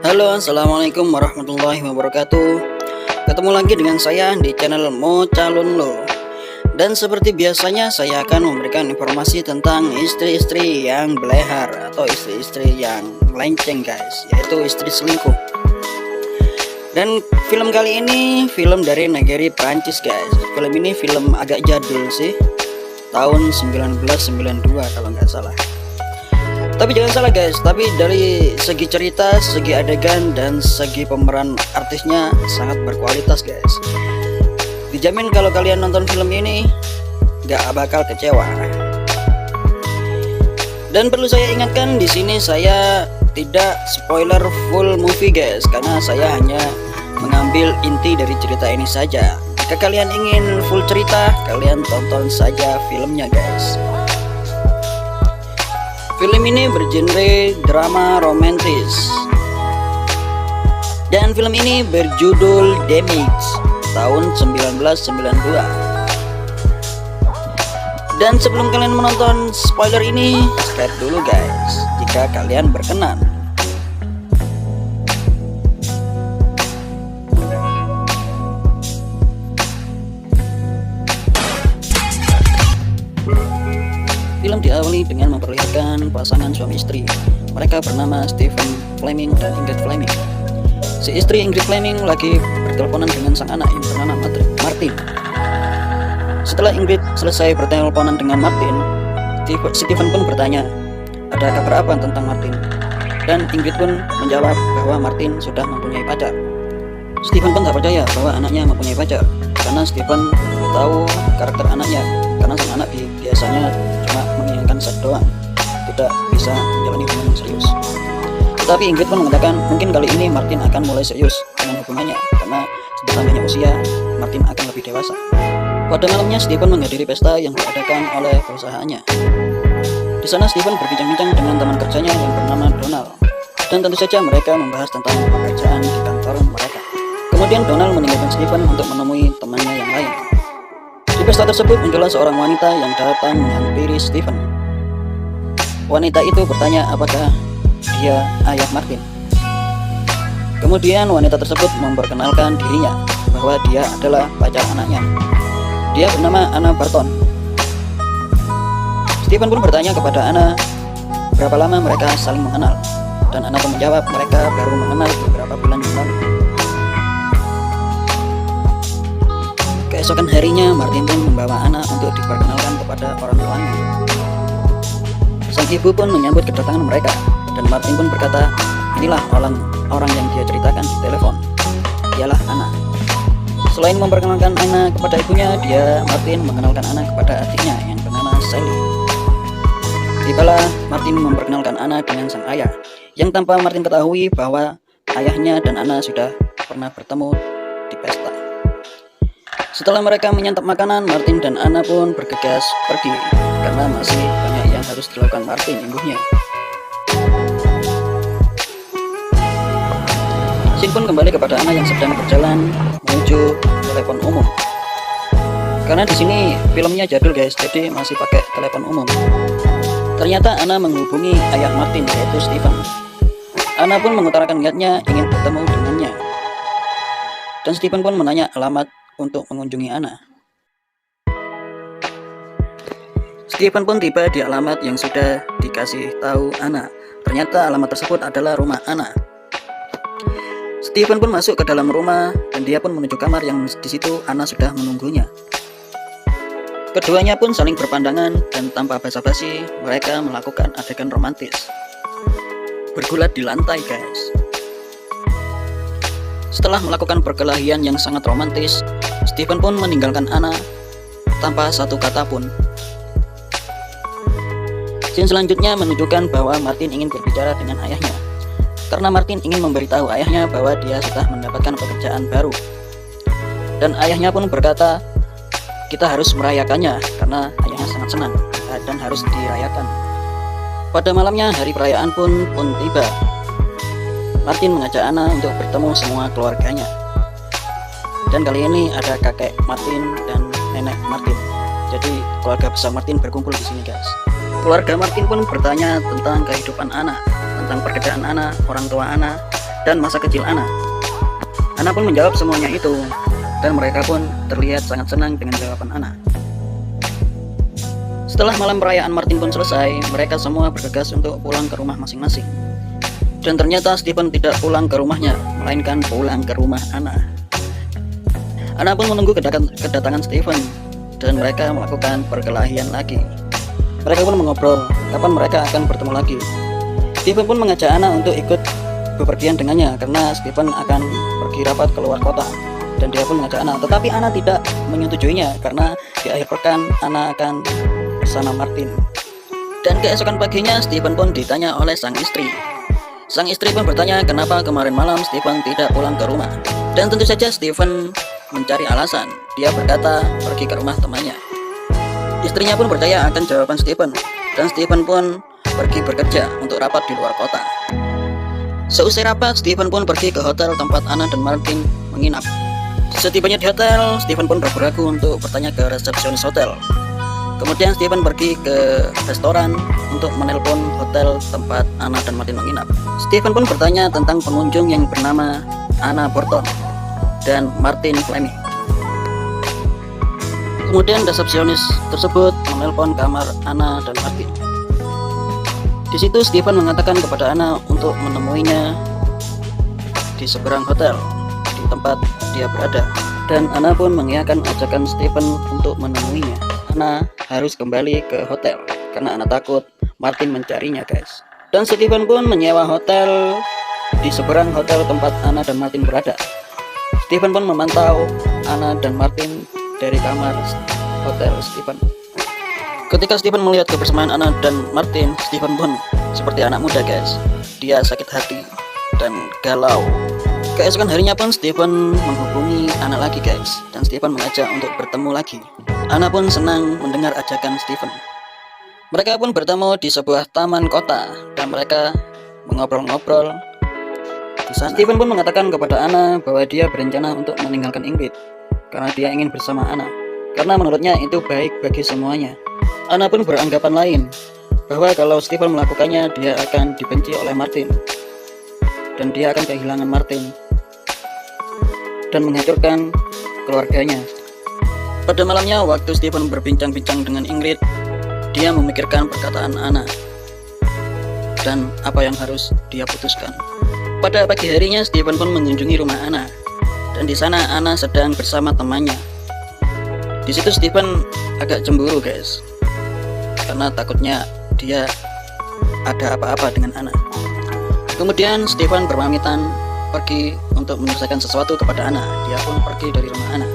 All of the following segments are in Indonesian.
Halo, assalamualaikum warahmatullahi wabarakatuh. Ketemu lagi dengan saya di channel Mo Calon Lo. Dan seperti biasanya saya akan memberikan informasi tentang istri-istri yang belehar atau istri-istri yang melenceng guys, yaitu istri selingkuh. Dan film kali ini film dari negeri Prancis guys. Film ini film agak jadul sih, tahun 1992 kalau nggak salah. Tapi jangan salah guys, tapi dari segi cerita, segi adegan, dan segi pemeran artisnya sangat berkualitas guys. Dijamin kalau kalian nonton film ini gak bakal kecewa. Dan perlu saya ingatkan di sini saya tidak spoiler full movie guys, karena saya hanya mengambil inti dari cerita ini saja. Jika kalian ingin full cerita, kalian tonton saja filmnya guys. Film ini bergenre drama romantis. Dan film ini berjudul Damage tahun 1992. Dan sebelum kalian menonton spoiler ini, subscribe dulu guys jika kalian berkenan. Film diawali dengan memperlihatkan pasangan suami istri. Mereka bernama Stephen Fleming dan Ingrid Fleming. Si istri Ingrid Fleming lagi berteleponan dengan sang anak yang bernama Martin. Setelah Ingrid selesai berteleponan dengan Martin, Stephen pun bertanya, ada kabar apa tentang Martin? Dan Ingrid pun menjawab bahwa Martin sudah mempunyai pacar. Stephen pun tak percaya bahwa anaknya mempunyai pacar, karena Stephen tahu karakter anaknya, karena sang anak biasanya cuma menginginkan seks doang, tidak bisa menjalani hubungan yang serius. Tetapi Ingrid pun mengatakan mungkin kali ini Martin akan mulai serius dengan hubungannya, karena bertambahnya usia Martin akan lebih dewasa. Pada malamnya Stephen menghadiri pesta yang diadakan oleh perusahaannya. Di sana Stephen berbincang-bincang dengan teman kerjanya yang bernama Donald, dan tentu saja mereka membahas tentang pekerjaan di kantor mereka. Kemudian Donald meninggalkan Stephen untuk menemui temannya yang lain. Di pesta tersebut muncullah seorang wanita yang datang menghampiri Stephen. Wanita itu bertanya apakah dia ayah Martin. Kemudian wanita tersebut memperkenalkan dirinya bahwa dia adalah pacar anaknya. Dia bernama Anna Barton. Stephen pun bertanya kepada Anna berapa lama mereka saling mengenal, dan Anna pun menjawab mereka baru mengenal beberapa bulan yang lalu. Keesokan harinya Martin pun membawa Anna untuk diperkenalkan kepada orang tuanya. Sang ibu pun menyambut kedatangan mereka, dan Martin pun berkata, inilah orang yang dia ceritakan di telepon, ialah Anna. Selain memperkenalkan Anna kepada ibunya, Martin mengenalkan Anna kepada adiknya yang bernama Sally. Tibalah Martin memperkenalkan Anna dengan sang ayah, yang tanpa Martin ketahui bahwa ayahnya dan Anna sudah pernah bertemu di pesta. Setelah mereka menyantap makanan, Martin dan Anna pun bergegas pergi, karena masih banyak yang harus dilakukan Martin ibunya. Scene pun kembali kepada Anna yang sedang berjalan menuju telepon umum. Karena di sini filmnya jadul guys, jadi masih pakai telepon umum. Ternyata Anna menghubungi ayah Martin, yaitu Stephen. Anna pun mengutarakan niatnya ingin bertemu dengannya. Dan Stephen pun menanya alamat untuk mengunjungi Anna. Stephen pun tiba di alamat yang sudah dikasih tahu Anna. Ternyata alamat tersebut adalah rumah Anna. Stephen pun masuk ke dalam rumah dan dia pun menuju kamar yang di situ Anna sudah menunggunya. Keduanya pun saling berpandangan dan tanpa basa-basi mereka melakukan adegan romantis. Bergulat di lantai guys. Setelah melakukan perkelahian yang sangat romantis, Stephen pun meninggalkan Anna tanpa satu kata pun. Scene selanjutnya menunjukkan bahwa Martin ingin berbicara dengan ayahnya, karena Martin ingin memberitahu ayahnya bahwa dia sudah mendapatkan pekerjaan baru. Dan ayahnya pun berkata, kita harus merayakannya, karena ayahnya sangat senang dan harus dirayakan. Pada malamnya hari perayaan pun tiba. Martin mengajak Anna untuk bertemu semua keluarganya. Dan kali ini ada kakek Martin dan nenek Martin. Jadi keluarga besar Martin berkumpul di sini guys. Keluarga Martin pun bertanya tentang kehidupan Anna, tentang pekerjaan Anna, orang tua Anna, dan masa kecil Anna. Anna pun menjawab semuanya itu, dan mereka pun terlihat sangat senang dengan jawaban Anna. Setelah malam perayaan Martin pun selesai, mereka semua bergegas untuk pulang ke rumah masing-masing. Dan ternyata Stephen tidak pulang ke rumahnya, melainkan pulang ke rumah Anna. Anna pun menunggu kedatangan Stephen, dan mereka melakukan perkelahian lagi. Mereka pun mengobrol kapan mereka akan bertemu lagi. Stephen pun mengajak Anna untuk ikut bepergian dengannya karena Stephen akan pergi rapat keluar kota, dan dia pun mengajak Anna, tetapi Anna tidak menyetujuinya karena di akhir pekan Anna akan bersama Martin. Dan keesokan paginya Stephen pun ditanya oleh sang istri. Sang istri pun bertanya kenapa kemarin malam Stephen tidak pulang ke rumah. Dan tentu saja Stephen mencari alasan. Dia berkata pergi ke rumah temannya. Istrinya pun percaya akan jawaban Stephen, dan Stephen pun pergi bekerja untuk rapat di luar kota. Seusai rapat, Stephen pun pergi ke hotel tempat Anna dan Martin menginap. Setibanya di hotel, Stephen pun ragu-ragu untuk bertanya ke resepsionis hotel. Kemudian Stephen pergi ke restoran untuk menelpon hotel tempat Anna dan Martin menginap. Stephen pun bertanya tentang pengunjung yang bernama Anna Burton dan Martin Fleming. Kemudian resepsionis tersebut menelpon kamar Anna dan Martin. Di situ Stephen mengatakan kepada Anna untuk menemuinya di seberang hotel di tempat dia berada, dan Anna pun mengiyakan ajakan Stephen untuk menemuinya. Anna harus kembali ke hotel karena Anna takut Martin mencarinya, guys. Dan Stephen pun menyewa hotel di seberang hotel tempat Anna dan Martin berada. Stephen pun memantau Anna dan Martin dari kamar hotel Stephen. Ketika Stephen melihat kebersamaan Anna dan Martin, Stephen pun seperti anak muda, guys. Dia sakit hati dan galau. Keesokan harinya pun Stephen menghubungi Anna lagi, guys, dan Stephen mengajak untuk bertemu lagi. Anna pun senang mendengar ajakan Stephen. Mereka pun bertemu di sebuah taman kota dan mereka mengobrol-ngobrol di sana. Stephen pun mengatakan kepada Anna bahwa dia berencana untuk meninggalkan Ingrid karena dia ingin bersama Anna, karena menurutnya itu baik bagi semuanya. Anna pun beranggapan lain bahwa kalau Stephen melakukannya, dia akan dibenci oleh Martin dan dia akan kehilangan Martin dan menghancurkan keluarganya. Pada malamnya, waktu Stephen berbincang-bincang dengan Ingrid, dia memikirkan perkataan Anna dan apa yang harus dia putuskan. Pada pagi harinya, Stephen pun mengunjungi rumah Anna, dan di sana Anna sedang bersama temannya. Di situ Stephen agak cemburu, guys, karena takutnya dia ada apa-apa dengan Anna. Kemudian Stephen berpamitan pergi untuk menyelesaikan sesuatu kepada Anna. Dia pun pergi dari rumah Anna.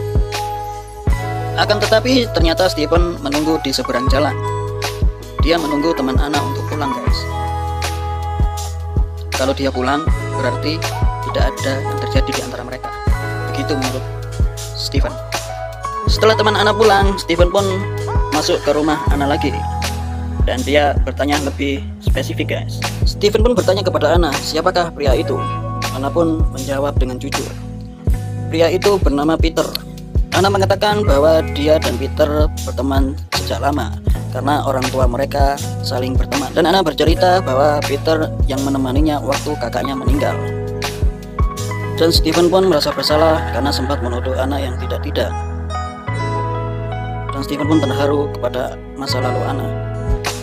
Akan tetapi ternyata Stephen menunggu di seberang jalan. Dia menunggu teman Anna untuk pulang, guys. Kalau dia pulang, berarti tidak ada yang terjadi di antara mereka. Begitu menurut Stephen. Setelah teman Anna pulang, Stephen pun masuk ke rumah Anna lagi. Dan dia bertanya lebih spesifik, guys. Stephen pun bertanya kepada Anna, siapakah pria itu? Anna pun menjawab dengan jujur. Pria itu bernama Peter. Anna mengatakan bahwa dia dan Peter berteman sejak lama karena orang tua mereka saling berteman. Dan Anna bercerita bahwa Peter yang menemaninya waktu kakaknya meninggal. Dan Stephen pun merasa bersalah karena sempat menuduh Anna yang tidak-tidak. Dan Stephen pun terharu kepada masa lalu Anna.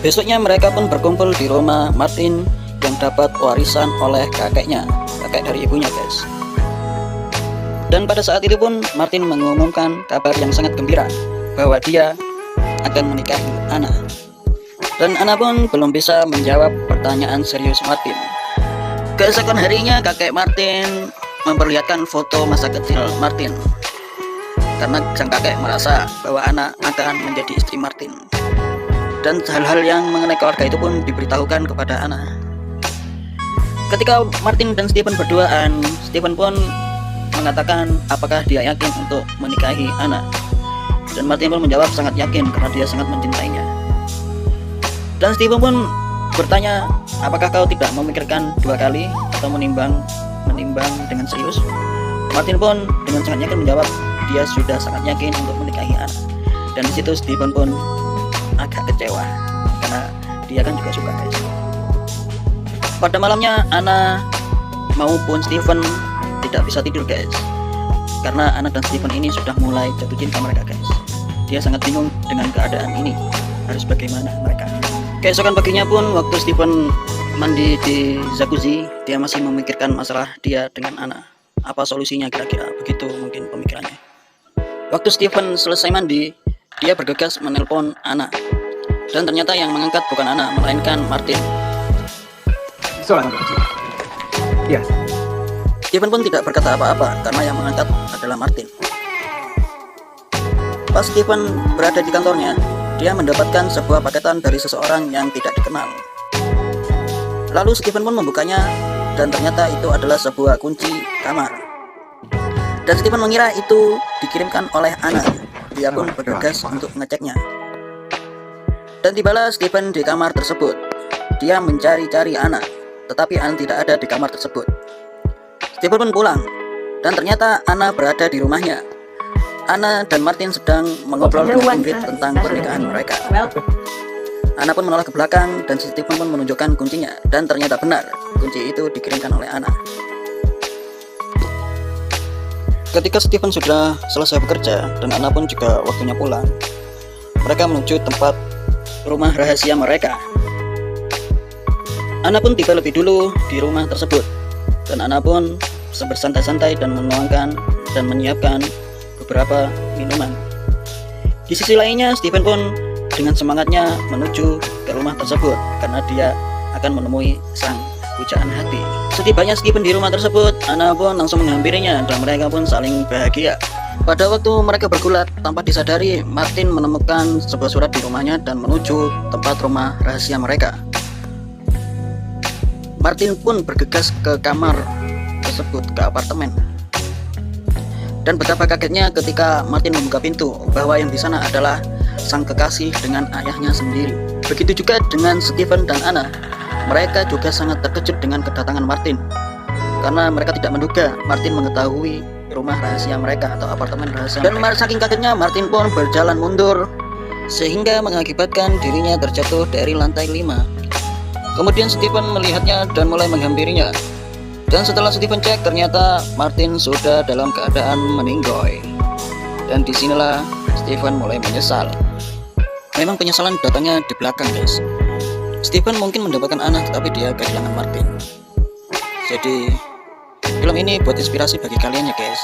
Besoknya mereka pun berkumpul di rumah Martin yang dapat warisan oleh kakeknya, kakek dari ibunya, guys. Dan pada saat itu pun Martin mengumumkan kabar yang sangat gembira bahwa dia akan menikahi Anna. Dan Anna pun belum bisa menjawab pertanyaan serius Martin. Keesokan harinya kakek Martin memperlihatkan foto masa kecil Martin karena sang kakek merasa bahwa Anna akan menjadi istri Martin. Dan hal-hal yang mengenai keluarga itu pun diberitahukan kepada Anna. Ketika Martin dan Stephen berduaan, Stephen pun mengatakan apakah dia yakin untuk menikahi Anna. Dan Martin pun menjawab sangat yakin karena dia sangat mencintainya. Dan Stephen pun bertanya, apakah kau tidak memikirkan dua kali atau menimbang dengan serius? Martin pun dengan sangat yakin menjawab dia sudah sangat yakin untuk menikahi Anna. Dan di situ Stephen pun agak kecewa karena dia kan juga suka, guys. Pada malamnya Anna maupun Steven tidak bisa tidur guys, karena Anna dan Steven ini sudah mulai jatuh cinta mereka guys. Dia sangat bingung dengan keadaan ini, harus bagaimana mereka. Keesokan paginya pun waktu Steven mandi di jacuzzi, dia masih memikirkan masalah dia dengan Anna. Apa solusinya kira-kira, begitu mungkin pemikirannya. Waktu Steven selesai mandi, dia bergegas menelpon Anna, dan ternyata yang mengangkat bukan Anna, melainkan Martin. Yes. Steven pun tidak berkata apa-apa karena yang mengangkat adalah Martin. Pas Steven berada di kantornya, dia mendapatkan sebuah paketan dari seseorang yang tidak dikenal. Lalu Steven pun membukanya, dan ternyata itu adalah sebuah kunci kamar. Dan Steven mengira itu dikirimkan oleh Anna. Dia pun bergegas untuk mengeceknya. Dan tibalah Steven di kamar tersebut. Dia mencari-cari Anna, tetapi Anna tidak ada di kamar tersebut. Steven pun pulang, dan ternyata Anna berada di rumahnya. Anna dan Martin sedang mengobrol dengan Ingrid tentang pernikahan mereka. Anna pun menoleh ke belakang, dan Steven pun menunjukkan kuncinya, dan ternyata benar, kunci itu dikirimkan oleh Anna. Ketika Steven sudah selesai bekerja, dan Anna pun juga waktunya pulang, mereka menuju tempat rumah rahasia mereka. Anna pun tiba lebih dulu di rumah tersebut, dan Anna pun bersantai-santai dan menuangkan dan menyiapkan beberapa minuman. Di sisi lainnya, Steven pun dengan semangatnya menuju ke rumah tersebut karena dia akan menemui sang pujaan hati. Setibanya Steven di rumah tersebut, Anna pun langsung menghampirinya dan mereka pun saling bahagia. Pada waktu mereka bergulat, tanpa disadari Martin menemukan sebuah surat di rumahnya dan menuju tempat rumah rahasia mereka. Martin pun bergegas ke kamar tersebut, ke apartemen. Dan betapa kagetnya ketika Martin membuka pintu bahwa yang di sana adalah sang kekasih dengan ayahnya sendiri. Begitu juga dengan Steven dan Anna. Mereka juga sangat terkejut dengan kedatangan Martin, karena mereka tidak menduga Martin mengetahui rumah rahasia mereka atau apartemen rahasia. Dan saking kagetnya, Martin pun berjalan mundur sehingga mengakibatkan dirinya terjatuh dari lantai 5. Kemudian Steven melihatnya dan mulai menghampirinya. Dan setelah Steven cek, ternyata Martin sudah dalam keadaan meninggoy. Dan disinilah Steven mulai menyesal. Memang penyesalan datangnya di belakang guys. Steven mungkin mendapatkan Anna, tetapi dia kehilangan Martin. Jadi film ini buat inspirasi bagi kalian ya guys.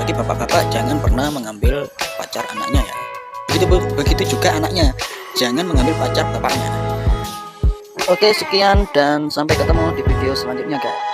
Bagi bapak-bapak, jangan pernah mengambil pacar anaknya ya. Begitu juga anaknya, jangan mengambil pacar bapaknya. Oke, sekian dan sampai ketemu di video selanjutnya guys.